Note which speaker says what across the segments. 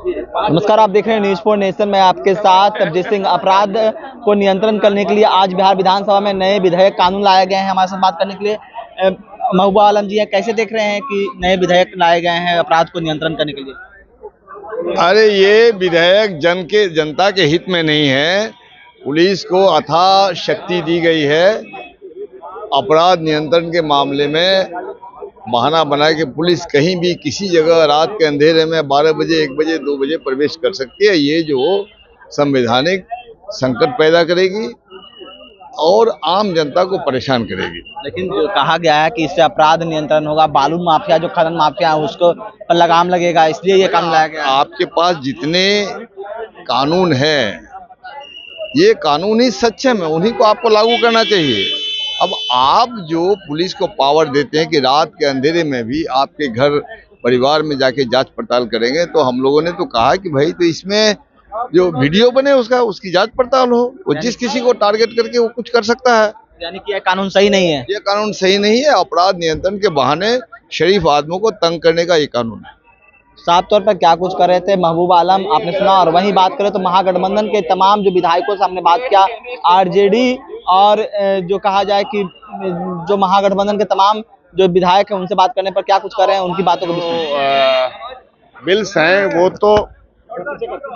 Speaker 1: नमस्कार, आप देख रहे हैं न्यूज़ फॉर नेशन में आपके साथ अभिजीत सिंह। अपराध को नियंत्रण करने के लिए आज बिहार विधानसभा में नए विधेयक कानून लाए गए हैं। हमारे साथ बात करने के लिए महबूबा आलम जी हैं। कैसे देख रहे हैं कि नए विधेयक लाए गए हैं अपराध को नियंत्रण करने के लिए?
Speaker 2: अरे ये विधेयक जनता के हित में नहीं है। पुलिस को अथाह शक्ति दी गई है। अपराध नियंत्रण के मामले में बहाना बनाए कि पुलिस कहीं भी किसी जगह रात के अंधेरे में 12 बजे 1 बजे 2 बजे प्रवेश कर सकती है। ये जो संवैधानिक संकट पैदा करेगी और आम जनता को परेशान करेगी।
Speaker 1: लेकिन जो कहा गया है कि इससे अपराध नियंत्रण होगा, बालू माफिया जो खनन माफिया है उसको पर लगाम लगेगा, इसलिए ये कानून लाया गया है।
Speaker 2: आपके पास जितने कानून हैं, ये कानून ही सक्षम है, उन्हीं को आपको लागू करना चाहिए। अब आप जो पुलिस को पावर देते हैं कि रात के अंधेरे में भी आपके घर परिवार में जाके जांच पड़ताल करेंगे, तो हम लोगों ने तो कहा कि भाई तो इसमें जो वीडियो बने उसकी जांच पड़ताल हो। वो जिस किसी को टारगेट करके वो कुछ कर सकता है।
Speaker 1: यानी कि यह कानून सही नहीं है।
Speaker 2: ये कानून सही नहीं है। अपराध नियंत्रण के बहाने शरीफ आदमियों को तंग करने का ये कानून है।
Speaker 1: साफ तौर पर क्या कुछ कर रहे थे महबूबा आलम, आपने सुना। और वहीं बात करें तो महागठबंधन के तमाम जो विधायकों से हमने बात किया, आरजेडी और जो कहा जाए कि जो महागठबंधन के तमाम जो विधायक हैं उनसे बात करने पर क्या कुछ कर रहे हैं, उनकी बातों को भी सुनिए।
Speaker 3: बिल्स हैं वो तो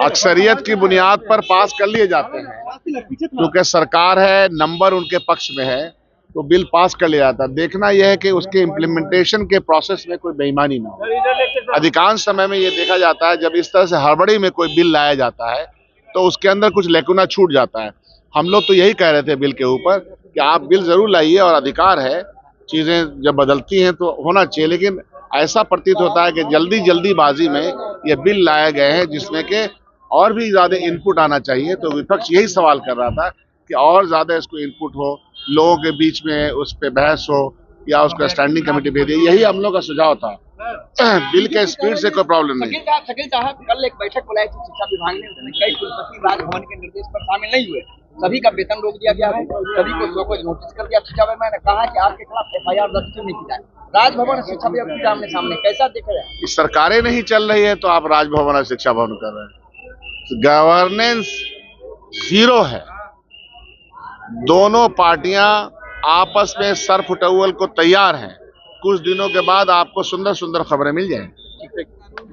Speaker 3: अक्सरियत की बुनियाद पर पास कर लिए जाते हैं, क्योंकि सरकार है, नंबर उनके पक्ष में है, तो बिल पास कर लिया जाता है। देखना यह है कि उसके इम्प्लीमेंटेशन के प्रोसेस में कोई बेईमानी ना हो। अधिकांश समय में ये देखा जाता है जब इस तरह से हड़बड़ी में कोई बिल लाया जाता है तो उसके अंदर कुछ लेकुना छूट जाता है। हम लोग तो यही कह रहे थे बिल के ऊपर कि आप बिल जरूर लाइए और अधिकार है, चीजें जब बदलती हैं तो होना चाहिए, लेकिन ऐसा प्रतीत होता है कि जल्दीबाजी में ये बिल लाए गए हैं जिसमें कि और भी ज्यादा इनपुट आना चाहिए। तो विपक्ष यही सवाल कर रहा था कि और ज्यादा इसको इनपुट हो, लोगों के बीच में उस पर बहस हो या उसको स्टैंडिंग कमेटी भेज दी। यही हम लोग का सुझाव था। बिल के स्पीड से कोई प्रॉब्लम नहीं।
Speaker 1: शकील साहब, कल एक बैठक बुलाई थी शिक्षा विभाग ने, कई कुलपति राजभवन के निर्देश पर शामिल नहीं हुए, सभी का वेतन रोक दिया गया है, सभी को शोकॉज नोटिस कर दिया। शिक्षा विभाग ने कहा कि आपके खिलाफ FIR दर्ज क्यों नहीं की जाए। राजभवन शिक्षा विभाग के आमने सामने कैसा दिख रहा है?
Speaker 3: सरकारें नहीं चल रही है तो आप राजभवन और शिक्षा भवन कर रहे हैं। गवर्नेंस जीरो है। दोनों पार्टियां आपस में सर फुटौल को तैयार हैं। कुछ दिनों के बाद आपको सुंदर सुंदर खबरें मिल जाएंगी।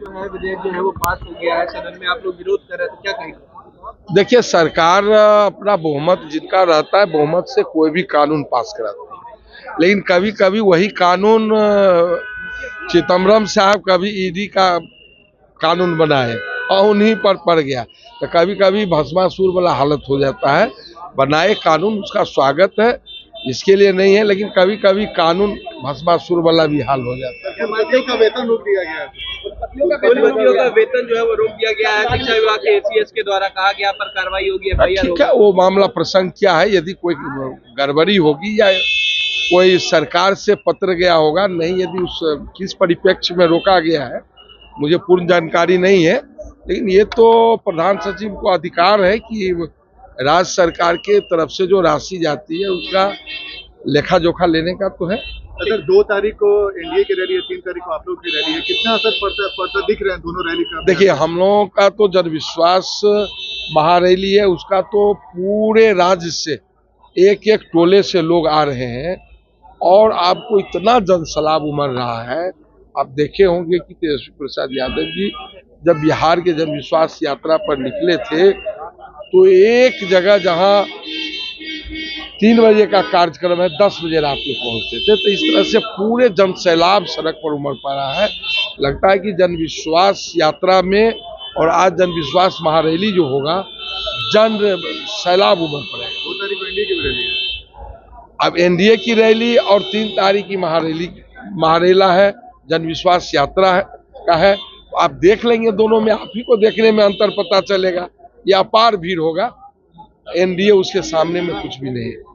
Speaker 4: जो है विधेयक जो है वो पास हो गया है, सदन में आप लोग विरोध कर रहे थे, क्या कहेंगे?
Speaker 5: देखिए, सरकार अपना बहुमत जिनका रहता है, बहुमत से कोई भी कानून पास कराती है, लेकिन कभी कभी वही कानून चिदम्बरम साहब कभी ईडी का कानून बनाए और उन्हीं पर पड़ गया, तो कभी कभी भस्मासुर वाला हालत हो जाता है। बनाए कानून उसका स्वागत है, इसके लिए नहीं है, लेकिन कभी कभी कानून भस्मासुर वाला भी हाल हो जाता है।
Speaker 4: कुलपतियों का वेतन रोक दिया गया है। कुलपतियों का वेतन जो है वो रोक दिया गया है। शिक्षा विभाग के ACS के द्वारा कहा गया पर कार्रवाई होगी, FIR
Speaker 5: ठीक है, वो मामला प्रसंग क्या है, यदि कोई गड़बड़ी होगी या कोई सरकार से पत्र गया होगा, नहीं यदि उस किस परिप्रेक्ष्य में रोका गया है मुझे पूर्ण जानकारी नहीं है, लेकिन ये तो प्रधान सचिव को अधिकार है कि राज्य सरकार के तरफ से जो राशि जाती है उसका लेखा जोखा लेने का तो है।
Speaker 4: अगर 2 तारीख को NDA की रैली है, 3 तारीख को आप लोग की रैली है, कितना असर पड़ता दिख रहा है दोनों रैली का?
Speaker 5: देखिए, हम लोगों का तो जन विश्वास महारैली है, उसका तो पूरे राज्य से एक एक टोले से लोग आ रहे हैं और आपको इतना जनसलाब उमड़ रहा है। आप देखे होंगे कि तेजस्वी प्रसाद यादव जी जब बिहार के जन विश्वास यात्रा पर निकले थे तो एक जगह जहां 3 बजे का कार्यक्रम है 10 बजे रात में पहुंचते थे। तो इस तरह से पूरे जन सैलाब सड़क पर उमड़ पड़ा है। लगता है कि जन विश्वास यात्रा में और आज जन विश्वास महारैली जो होगा, जन सैलाब उमड़ पड़ेगा।
Speaker 4: 2 तारीख को NDA की रैली है।
Speaker 5: अब NDA की रैली और 3 तारीख की महारैला है, जन विश्वास यात्रा का है। आप देख लेंगे, दोनों में आप ही को देखने में अंतर पता चलेगा। ये अपार भीड़ होगा, NDA उसके सामने में कुछ भी नहीं है।